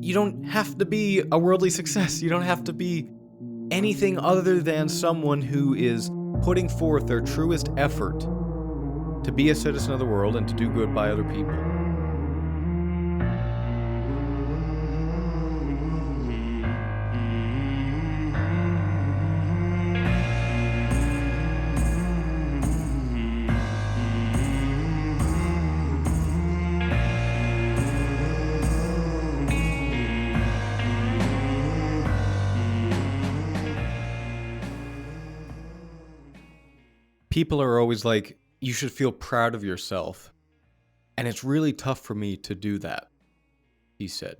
you don't have to be a worldly success. You don't have to be anything other than someone who is putting forth their truest effort to be a citizen of the world and to do good by other people. People are always like, you should feel proud of yourself. And it's really tough for me to do that, he said.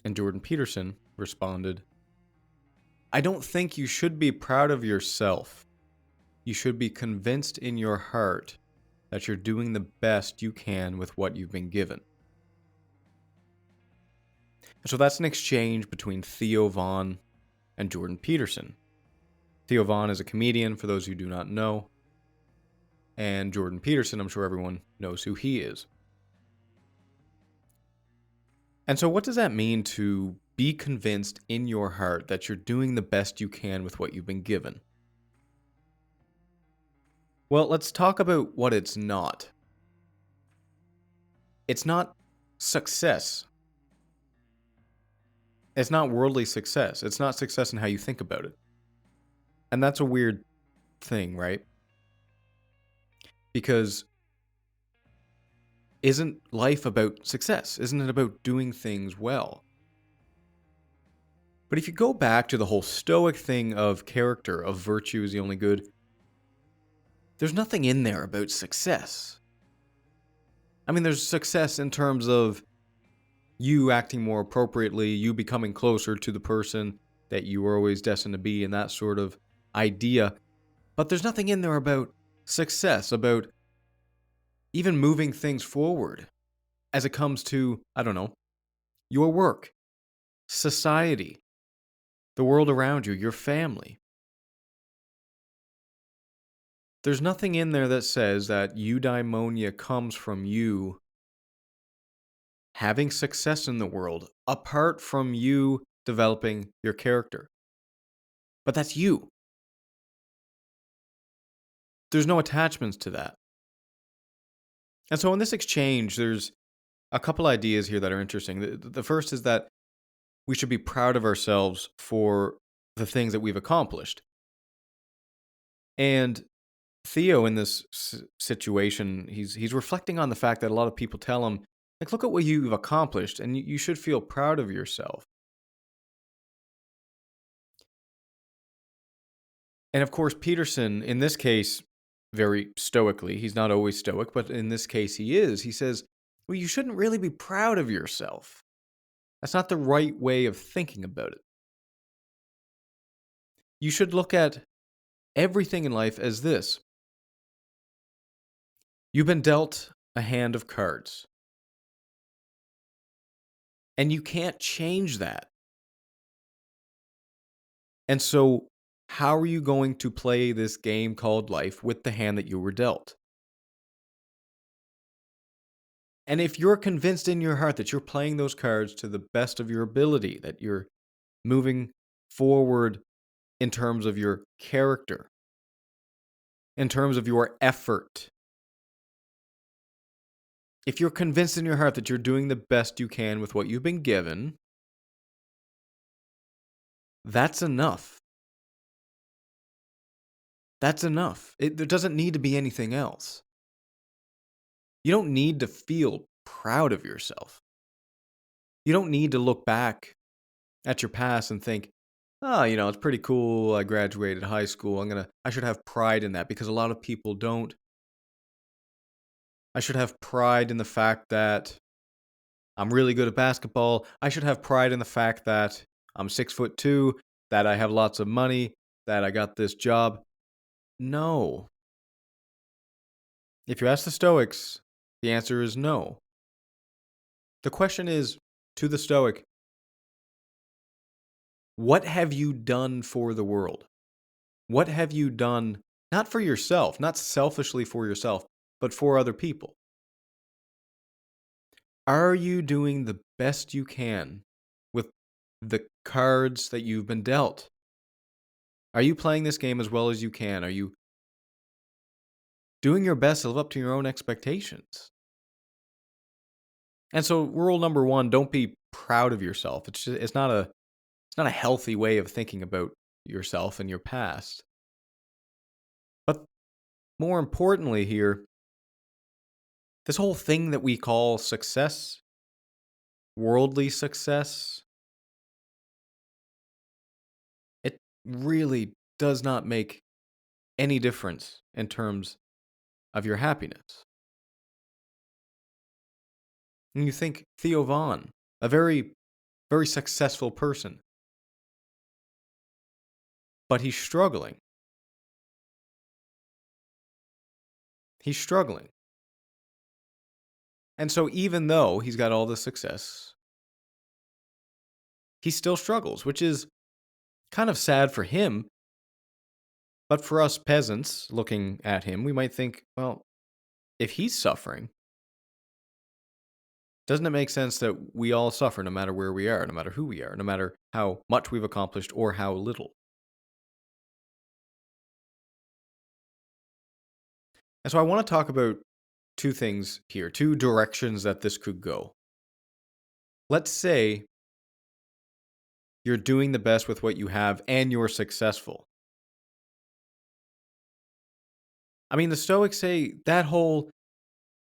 And Jordan Peterson responded, I don't think you should be proud of yourself. You should be convinced in your heart that you're doing the best you can with what you've been given. And so that's an exchange between Theo Von and Jordan Peterson. Theo Von is a comedian, for those who do not know. And Jordan Peterson, I'm sure everyone knows who he is. And so what does that mean to be convinced in your heart that you're doing the best you can with what you've been given? Well, let's talk about what it's not. It's not success. It's not worldly success. It's not success in how you think about it. And that's a weird thing, right? Because isn't life about success? Isn't it about doing things well? But if you go back to the whole Stoic thing of character, of virtue is the only good, there's nothing in there about success. I mean, there's success in terms of you acting more appropriately, you becoming closer to the person that you were always destined to be, and that sort of idea. But there's nothing in there about success, about even moving things forward as it comes to, I don't know, your work, society, the world around you, your family. There's nothing in there that says that eudaimonia comes from you having success in the world apart from you developing your character. But that's you. There's no attachments to that. And so in this exchange, there's a couple ideas here that are interesting. The first is that we should be proud of ourselves for the things that we've accomplished. And Theo, in this situation, he's reflecting on the fact that a lot of people tell him, like, look at what you've accomplished, and you should feel proud of yourself. And of course, Peterson, in this case, very stoically, he's not always stoic, but in this case he is. He says, well, you shouldn't really be proud of yourself. That's not the right way of thinking about it. You should look at everything in life as this. You've been dealt a hand of cards. And you can't change that. And so, how are you going to play this game called life with the hand that you were dealt? And if you're convinced in your heart that you're playing those cards to the best of your ability, that you're moving forward in terms of your character, in terms of your effort, if you're convinced in your heart that you're doing the best you can with what you've been given, that's enough. That's enough. There doesn't need to be anything else. You don't need to feel proud of yourself. You don't need to look back at your past and think, oh, it's pretty cool. I graduated high school. I should have pride in that, because a lot of people don't. I should have pride in the fact that I'm really good at basketball. I should have pride in the fact that I'm 6'2", that I have lots of money, that I got this job. No. If you ask the Stoics, the answer is no. The question is, to the Stoic, what have you done for the world? What have you done, not for yourself, not selfishly for yourself, but for other people? Are you doing the best you can with the cards that you've been dealt? Are you playing this game as well as you can? Are you doing your best to live up to your own expectations? And so, rule number one: don't be proud of yourself. It's not a healthy way of thinking about yourself and your past. But more importantly, here, this whole thing that we call success, worldly success, it really does not make any difference in terms of your happiness. And you think Theo Vaughn, a very, very successful person, but he's struggling. He's struggling. And so even though he's got all the success, he still struggles, which is kind of sad for him. But for us peasants looking at him, we might think, well, if he's suffering, doesn't it make sense that we all suffer no matter where we are, no matter who we are, no matter how much we've accomplished or how little? And so I want to talk about two things here, two directions that this could go. Let's say you're doing the best with what you have and you're successful. I mean, the Stoics say that whole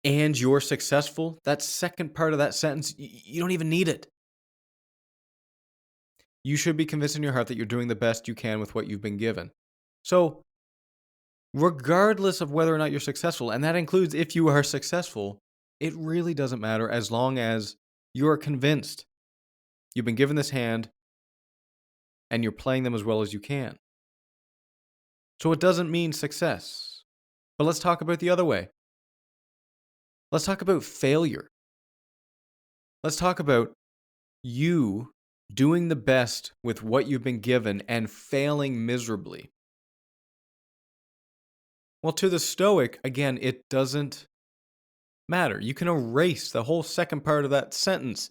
"and you're successful," that second part of that sentence, you don't even need it. You should be convinced in your heart that you're doing the best you can with what you've been given. So, regardless of whether or not you're successful, and that includes if you are successful, it really doesn't matter as long as you're convinced you've been given this hand and you're playing them as well as you can. So, it doesn't mean success. But let's talk about the other way. Let's talk about failure. Let's talk about you doing the best with what you've been given and failing miserably. Well, to the Stoic, again, it doesn't matter. You can erase the whole second part of that sentence.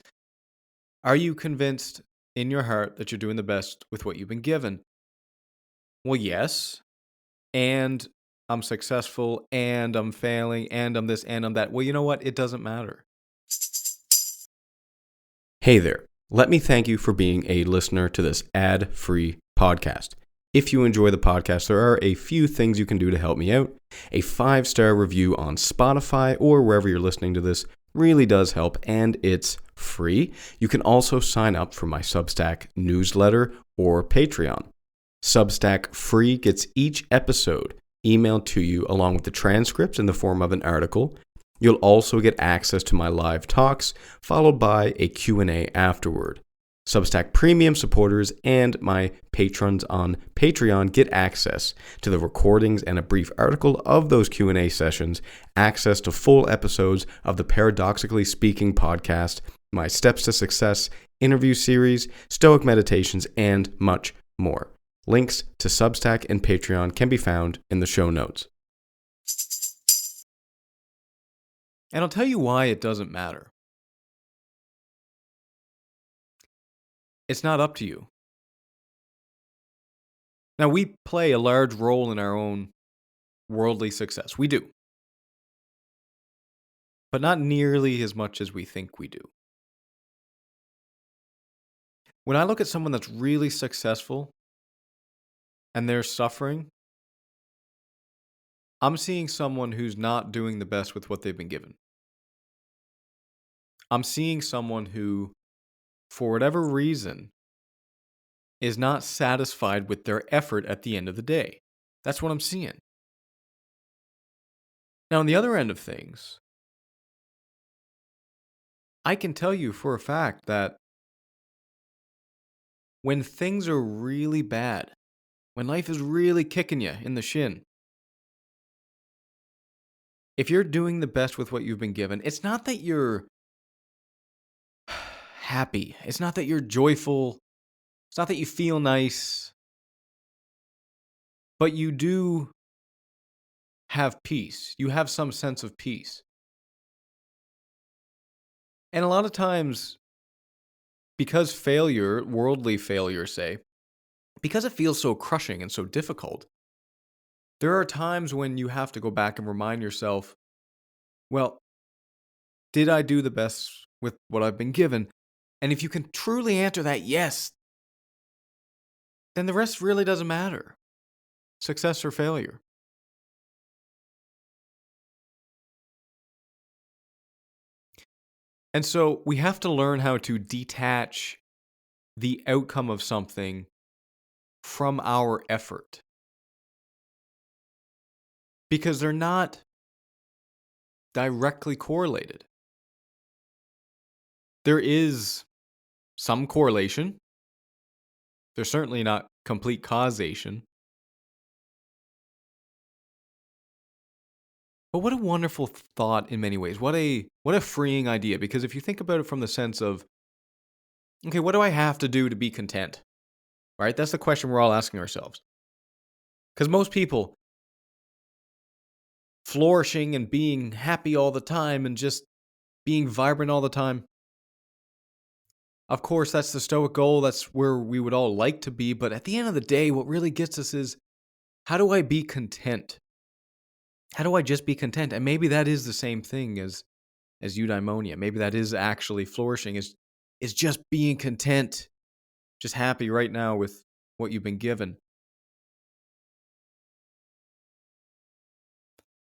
Are you convinced in your heart that you're doing the best with what you've been given? Well, yes. And I'm successful, and I'm failing, and I'm this, and I'm that. Well, you know what? It doesn't matter. Hey there. Let me thank you for being a listener to this ad-free podcast. If you enjoy the podcast, there are a few things you can do to help me out. A 5-star review on Spotify or wherever you're listening to this really does help, and it's free. You can also sign up for my Substack newsletter or Patreon. Substack free gets each episode emailed to you along with the transcripts in the form of an article. You'll also get access to my live talks, followed by a Q&A afterward. Substack Premium supporters and my patrons on Patreon get access to the recordings and a brief article of those Q&A sessions, access to full episodes of the Paradoxically Speaking podcast, my Steps to Success interview series, Stoic meditations, and much more. Links to Substack and Patreon can be found in the show notes. And I'll tell you why it doesn't matter. It's not up to you. Now, we play a large role in our own worldly success. We do. But not nearly as much as we think we do. When I look at someone that's really successful and they're suffering, I'm seeing someone who's not doing the best with what they've been given. I'm seeing someone who, for whatever reason, is not satisfied with their effort at the end of the day. That's what I'm seeing. Now, on the other end of things, I can tell you for a fact that when things are really bad, when life is really kicking you in the shin, if you're doing the best with what you've been given, it's not that you're happy. It's not that you're joyful. It's not that you feel nice. But you do have peace. You have some sense of peace. And a lot of times, because failure, worldly failure, say, because it feels so crushing and so difficult, there are times when you have to go back and remind yourself, well, did I do the best with what I've been given? And if you can truly answer that yes, then the rest really doesn't matter. Success or failure. And so we have to learn how to detach the outcome of something from our effort because they're not directly correlated. There is some correlation. There's certainly not complete causation. But what a wonderful thought in many ways. What a freeing idea, because if you think about it from the sense of, okay, what do I have to do to be content? Right? That's the question we're all asking ourselves. Cuz most people flourishing and being happy all the time and just being vibrant all the time. Of course, that's the stoic goal. That's where we would all like to be, but at the end of the day, what really gets us is, how do I be content? How do I just be content? And maybe that is the same thing as eudaimonia. Maybe that is actually flourishing, is just being content, just happy right now with what you've been given.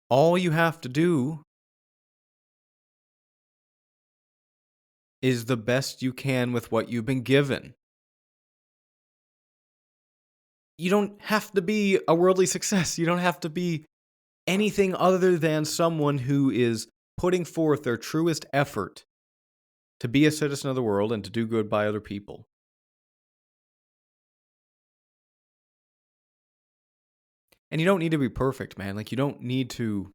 All you have to do is the best you can with what you've been given. You don't have to be a worldly success. You don't have to be anything other than someone who is putting forth their truest effort to be a citizen of the world and to do good by other people. And you don't need to be perfect, man. Like, you don't need to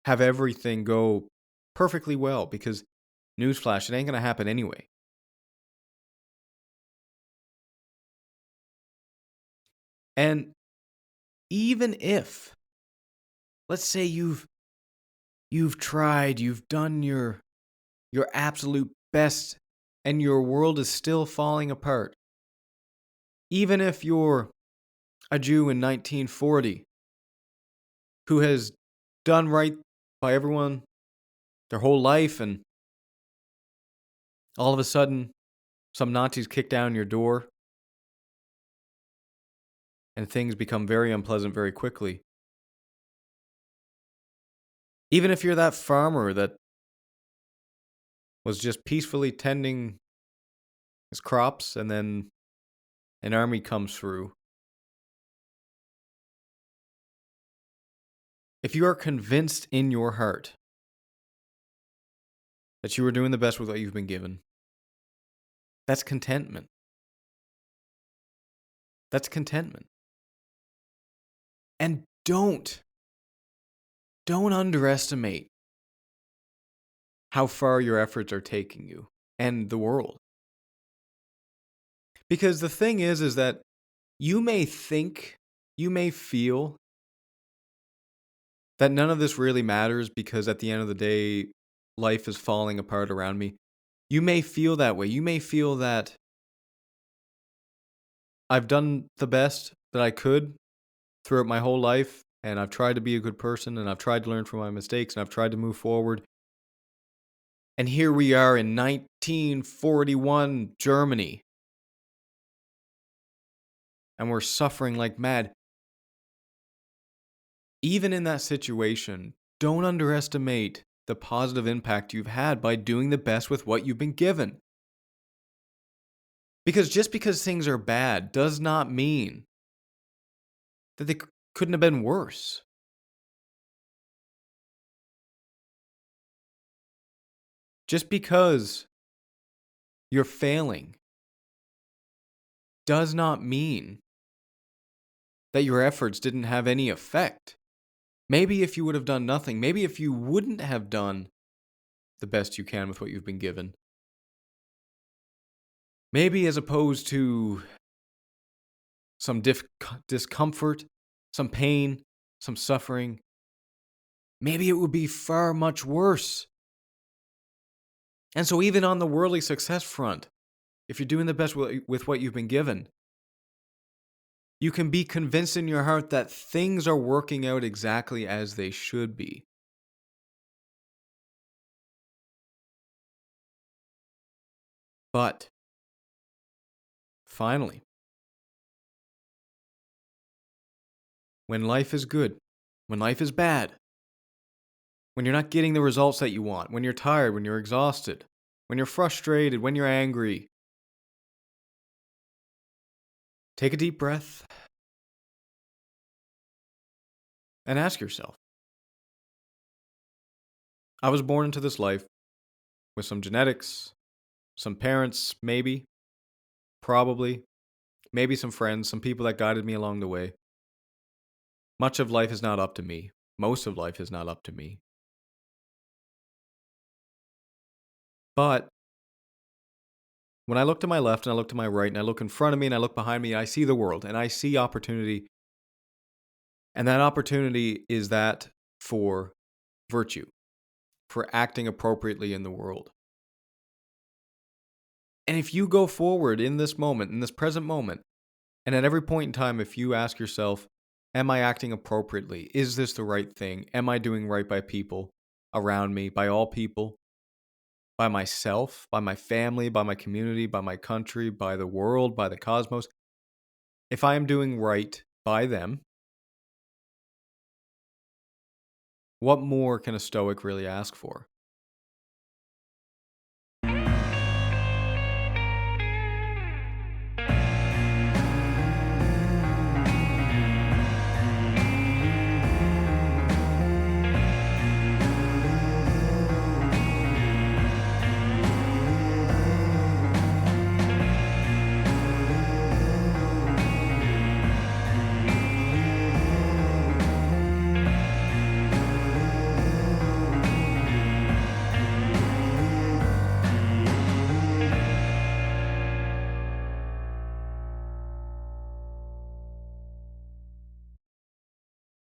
have everything go perfectly well, because newsflash, it ain't going to happen anyway. And even if, let's say you've tried, you've done your absolute best and your world is still falling apart. Even if you're a Jew in 1940 who has done right by everyone their whole life, and all of a sudden some Nazis kick down your door and things become very unpleasant very quickly. Even if you're that farmer that was just peacefully tending his crops and then an army comes through, if you are convinced in your heart that you are doing the best with what you've been given, that's contentment. That's contentment. And don't underestimate how far your efforts are taking you and the world. Because the thing is that you may think, you may feel that none of this really matters because at the end of the day, life is falling apart around me. You may feel that way. You may feel that I've done the best that I could throughout my whole life, and I've tried to be a good person, and I've tried to learn from my mistakes, and I've tried to move forward. And here we are in 1941 Germany, and we're suffering like mad. Even in that situation, don't underestimate the positive impact you've had by doing the best with what you've been given. Because just because things are bad does not mean that they couldn't have been worse. Just because you're failing does not mean that your efforts didn't have any effect. Maybe if you would have done nothing, maybe if you wouldn't have done the best you can with what you've been given, maybe as opposed to some discomfort, some pain, some suffering, maybe it would be far much worse. And so even on the worldly success front, if you're doing the best with what you've been given, you can be convinced in your heart that things are working out exactly as they should be. But finally, when life is good, when life is bad, when you're not getting the results that you want, when you're tired, when you're exhausted, when you're frustrated, when you're angry, take a deep breath and ask yourself, I was born into this life with some genetics, some parents, maybe, probably, maybe some friends, some people that guided me along the way. Much of life is not up to me. Most of life is not up to me. But when I look to my left and I look to my right and I look in front of me and I look behind me, I see the world and I see opportunity. And that opportunity is that for virtue, for acting appropriately in the world. And if you go forward in this moment, in this present moment, and at every point in time, if you ask yourself, am I acting appropriately? Is this the right thing? Am I doing right by people around me, by all people, by myself, by my family, by my community, by my country, by the world, by the cosmos? If I am doing right by them, what more can a Stoic really ask for?